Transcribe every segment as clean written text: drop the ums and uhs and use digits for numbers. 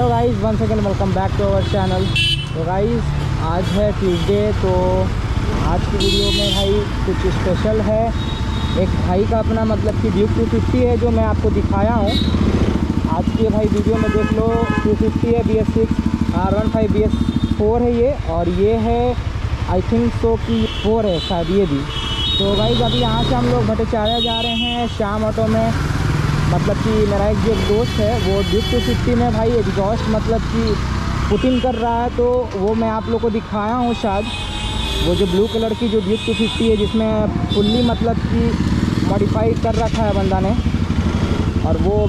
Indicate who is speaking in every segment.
Speaker 1: Hello guys, one second, welcome back to our channel. तो guys आज है Tuesday, तो आज की वीडियो में भाई कुछ स्पेशल है। एक भाई का अपना मतलब कि ड्यूक 250 है जो मैं आपको दिखाया हूँ। आज की भाई वीडियो में देख लो, 250 है, BS6 R15 BS4 है ये, और ये है आई थिंक सो कि 4 है शायद ये भी। तो गाइस अभी यहाँ से हम लोग भट्टाचार्य जा रहे हैं श्याम ऑटो में। मतलब कि मेरा एक जो दोस्त है वो ड्यूक 250 में भाई एग्जॉस्ट मतलब कि पुटिंग कर रहा है, तो वो मैं आप लोग को दिखाया हूँ शायद। वो जो ब्लू कलर की जो ड्यूक 250 है जिसमें फुल्ली मतलब कि मॉडिफाई कर रखा है बंदा ने, और वो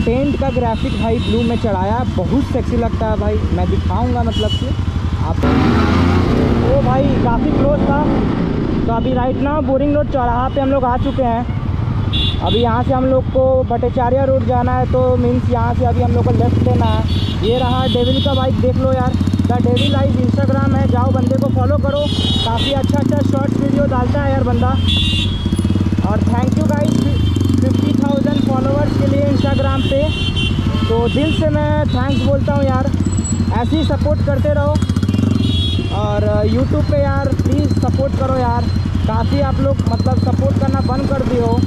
Speaker 1: पेंट का ग्राफिक भाई ब्लू में चढ़ाया, बहुत सेक्सी लगता है भाई। मैं दिखाऊंगा मतलब कि आप। वो भाई काफ़ी क्लोज था। तो अभी राइट ना बोरिंग रोड चौराहा पे हम लोग आ चुके हैं। अभी यहाँ से हम लोग को भट्टाचार्य रोड जाना है, तो मीन्स यहाँ से अभी हम लोग को लेफ़्ट लेना है। ये रहा डेविल का बाइक, देख लो यार, द डेविल लाइव इंस्टाग्राम है, जाओ बंदे को फॉलो करो। काफ़ी अच्छा शॉर्ट्स वीडियो डालता है यार बंदा। और थैंक यू गाइस 50,000 फॉलोअर्स के लिए इंस्टाग्राम पे। तो दिल से मैं थैंक्स बोलता हूँ यार, ऐसे ही सपोर्ट करते रहो। और यूट्यूब पे यार प्लीज़ सपोर्ट करो यार, काफ़ी आप लोग मतलब सपोर्ट करना बंद कर दिए हो।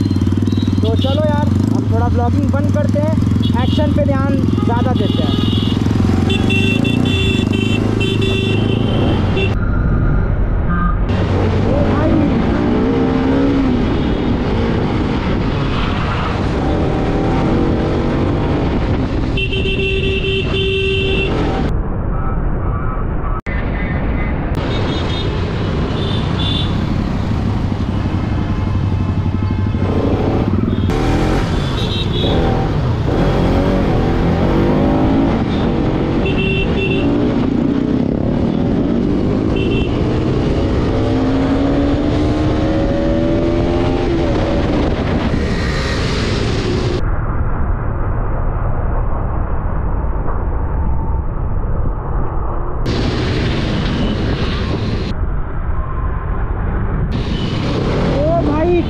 Speaker 1: तो चलो यार हम थोड़ा ब्लॉगिंग बंद करते हैं, एक्शन पे ध्यान ज़्यादा देते हैं।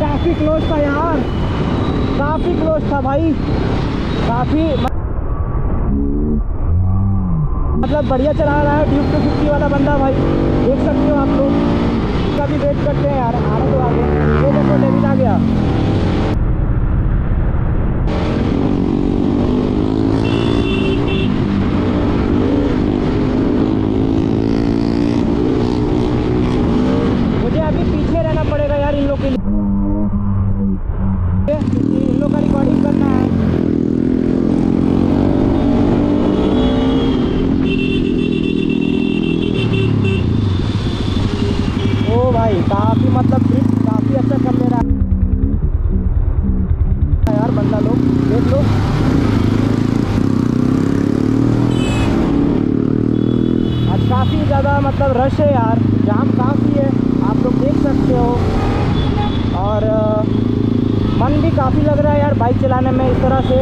Speaker 1: काफ़ी क्लोज था यार, काफ़ी क्लोज था भाई, काफ़ी मतलब बढ़िया चला रहा है ड्यूक 250 वाला बंदा भाई, देख सकते हो आप लोग। का भी वेट करते हैं यार, आने तो आगे। ये देखो डेविल आ गया। मुझे अभी पीछे रहना पड़ेगा यार इन लोग के लिए, इन लोग का रिकॉर्डिंग करना है। ओ भाई काफ़ी मतलब ट्रिप काफ़ी अच्छा कर ले रहा है यार बंदा लोग, देख लो। आज काफ़ी ज़्यादा मतलब रश है यार, जाम काफ़ी है, आप लोग देख सकते हो। और मन भी काफ़ी लग रहा है यार बाइक चलाने में, इस तरह से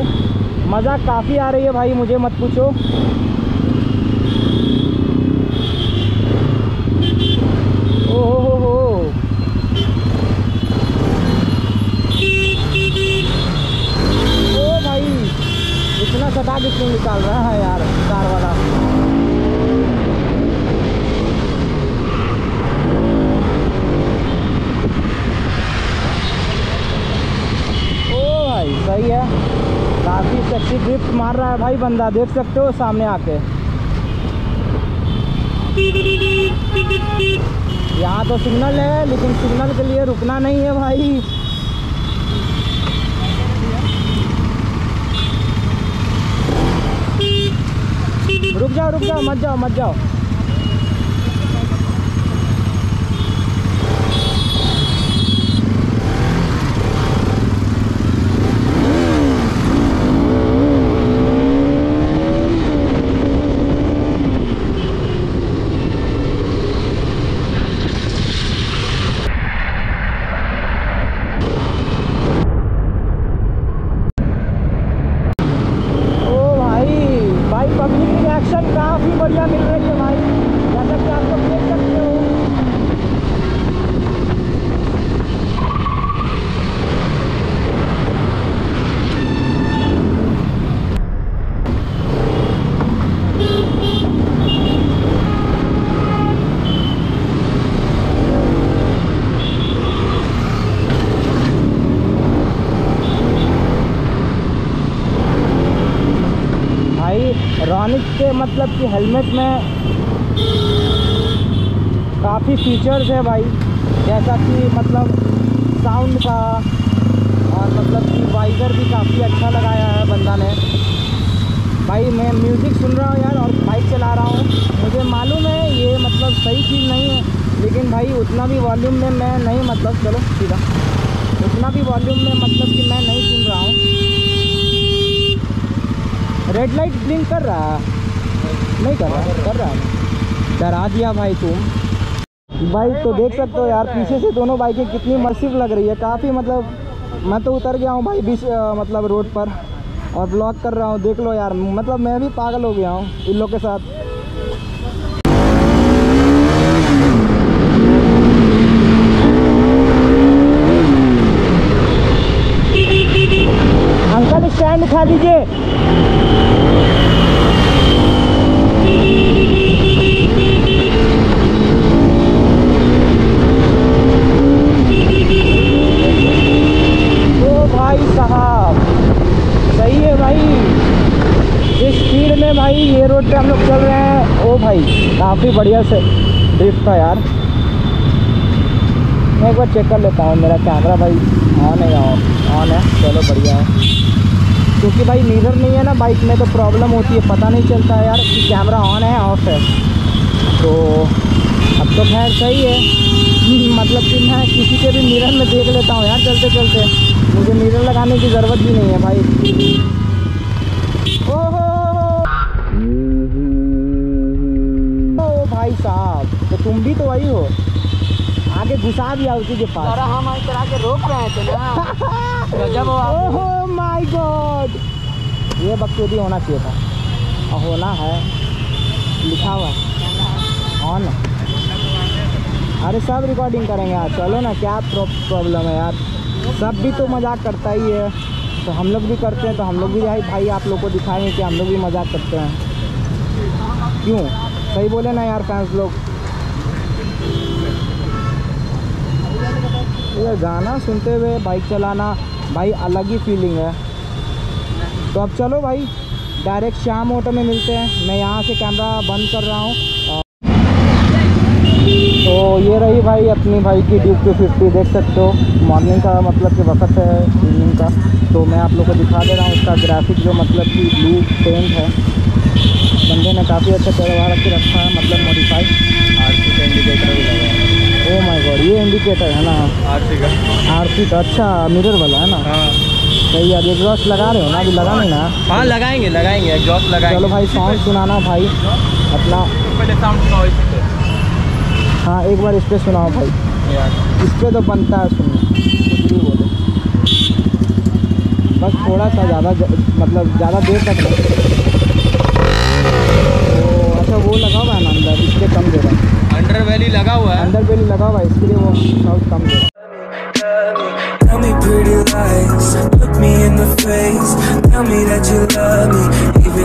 Speaker 1: मज़ा काफ़ी आ रही है भाई, मुझे मत पूछो। ओहो ओ भाई, इतना सटा के क्यों निकाल रहा है यार कार वाला। सही है, काफ़ी सेक्सी ड्रिफ्ट मार रहा है भाई बंदा, देख सकते हो सामने आके। यहाँ तो सिग्नल है, लेकिन सिग्नल के लिए रुकना नहीं है भाई। रुक जाओ, मत जाओ। पब्लिक रिएक्शन काफ़ी बढ़िया मिल रही है भाई। रॉनिक के मतलब कि हेलमेट में काफ़ी फीचर्स है भाई, जैसा कि मतलब साउंड का, और मतलब कि वाइज़र भी काफ़ी अच्छा लगाया है बंदा ने। भाई मैं म्यूज़िक सुन रहा हूँ यार और बाइक चला रहा हूँ, मुझे मालूम है ये मतलब सही चीज़ नहीं है, लेकिन भाई उतना भी वॉल्यूम में मैं नहीं, मतलब चलो सीधा, उतना भी वॉल्यूम में मतलब कि मैं नहीं सुन रहा हूँ। रेड लाइट ब्लिंक कर रहा है? नहीं कर रहा, कर रहा है। डरा दिया भाई तुम। भाई तो देख सकते हो यार पीछे से दोनों बाइकें कितनी मर्सिव लग रही है, काफ़ी मतलब मैं तो उतर गया हूँ भाई बीच मतलब रोड पर और ब्लॉक कर रहा हूँ। देख लो यार, मतलब मैं भी पागल हो गया हूँ इन लोग के साथ। अंकल स्टैंड उठा दीजिए। ओ भाई साहब सही है भाई, इस स्पीड में भाई ये रोड पे हम लोग चल रहे हैं। ओ भाई काफ़ी बढ़िया से ड्रिफ्ट था यार। मैं एक बार चेक कर लेता हूँ मेरा कैमरा भाई ऑन है या ऑन है। चलो बढ़िया है, क्योंकि भाई मिरर नहीं है ना बाइक में तो प्रॉब्लम होती है, पता नहीं चलता है यार कि कैमरा ऑन है ऑफ है। तो अब तो खैर सही है, मतलब कि मैं किसी के भी मिरर में देख लेता हूँ यार चलते चलते, मुझे मिरर लगाने की ज़रूरत भी नहीं है भाई। ओहो ओ भाई साहब, तो तुम भी तो वही हो, आगे घुसा दिया उसी के पास।
Speaker 2: अरे हम इस तरह के रोक रहे थे ना। गजब हो आप।
Speaker 1: ओह माय गॉड, ये बकचोदी होना चाहिए था, और होना है, लिखा हुआ है ऑन। अरे सब रिकॉर्डिंग करेंगे यार, चलो ना, क्या प्रॉब्लम है यार, सब भी तो मजाक करता ही है, तो हम लोग भी करते हैं, तो हम लोग भी भाई आप लोग को दिखाएंगे कि हम लोग भी मजाक करते हैं। क्यों, सही बोले ना यार फैंस लोग। ये गाना सुनते हुए बाइक चलाना भाई अलग ही फीलिंग है। तो अब चलो भाई डायरेक्ट श्याम ऑटो में मिलते हैं। मैं यहाँ से कैमरा बंद कर रहा हूँ। तो ये रही भाई अपनी भाई की ड्यूक 250, देख सकते हो मॉर्निंग का मतलब कि वक्त है इवनिंग का। तो मैं आप लोग को दिखा दे रहा हूँ इसका ग्राफिक, जो मतलब कि ब्लू पेंट है, बंदे ने काफ़ी अच्छा करवा के रखा है, मतलब मॉडिफाई।
Speaker 2: आरसी का इंडिकेटर भी लगा है।
Speaker 1: ओ माय गॉड, ये इंडिकेटर है ना
Speaker 2: आरसी का?
Speaker 1: आरसी का, अच्छा मिरर वाला है ना।
Speaker 2: हाँ
Speaker 1: सही है। एग्जॉस्ट लगा रहे हो ना, अभी लगा नहीं ना?
Speaker 2: हाँ लगाएंगे लगाएंगे, एग्जॉस्ट लगाएंगे।
Speaker 1: चलो भाई साउंड सुनाना भाई अपना।
Speaker 2: पहले साउंड सुनाओ इस पे।
Speaker 1: हाँ एक बार इस पर सुनाओ भाई, इस पर तो बनता है सुनना, कुछ भी बोलो, बस थोड़ा सा, ज़्यादा मतलब ज़्यादा देर तक नहीं। तो अच्छा वो लगा हुआ है ना अंदर, इसलिए कम दे रहा है।
Speaker 2: अंडर वैली लगा हुआ है,
Speaker 1: अंदर बेली लगा हुआ है, इसके लिए वो साउंड कम दे रहा है।
Speaker 3: Tell me pretty lies, look me in the face, tell me that you love me, even